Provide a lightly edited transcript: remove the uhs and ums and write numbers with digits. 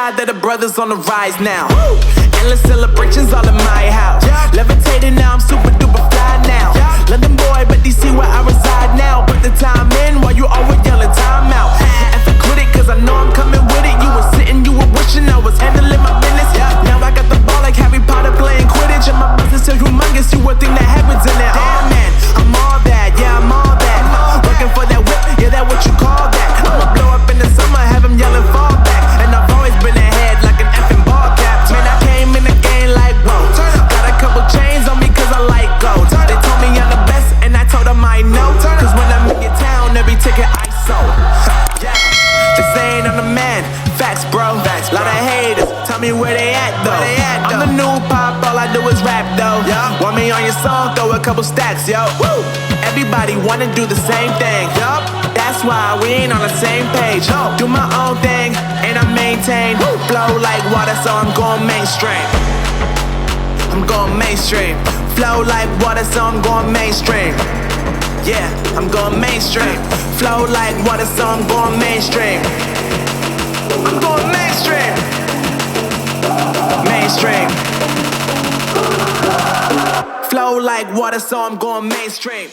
God that the brothers on the rise now. Endless celebrations all in my house. Levitating now, I'm super duper fly now. London boy, but DC where I reside now. Put the time in while you always yelling time out. And for quit it, cause I know I'm coming with it. You were sitting, you were wishing I was handling my business. Now I got the ball like Harry Potter playing Quidditch. And my business so humongous, you would think that happens in it. Oh man, I'm all that, yeah, I'm all that. Working for that whip, yeah, that what you call that. I'ma blow up in the summer, have them yelling fall back. And I've always been ahead like an effing ball cap. Man, I came in the game like, whoa. Got a couple chains on me cause I like gold. They told me I'm the best and I told them I know. Cause when I'm in your town, every ticket I sold. Yeah, they saying I'm the man. Facts, bro. Lot of haters, tell me where they at though. I'm the new pop, all I do is rap though. Want me on your song, throw a couple stacks, yo. Woo! Everybody wanna do the same thing. That's why we ain't on the same page. Do my own thing, and I maintain. Flow like water, so I'm going mainstream. I'm going mainstream. Flow like water, so I'm going mainstream. Yeah, I'm going mainstream. Flow like water, so I'm going mainstream. I'm going mainstream. Mainstream. Flow like water, so I'm going mainstream.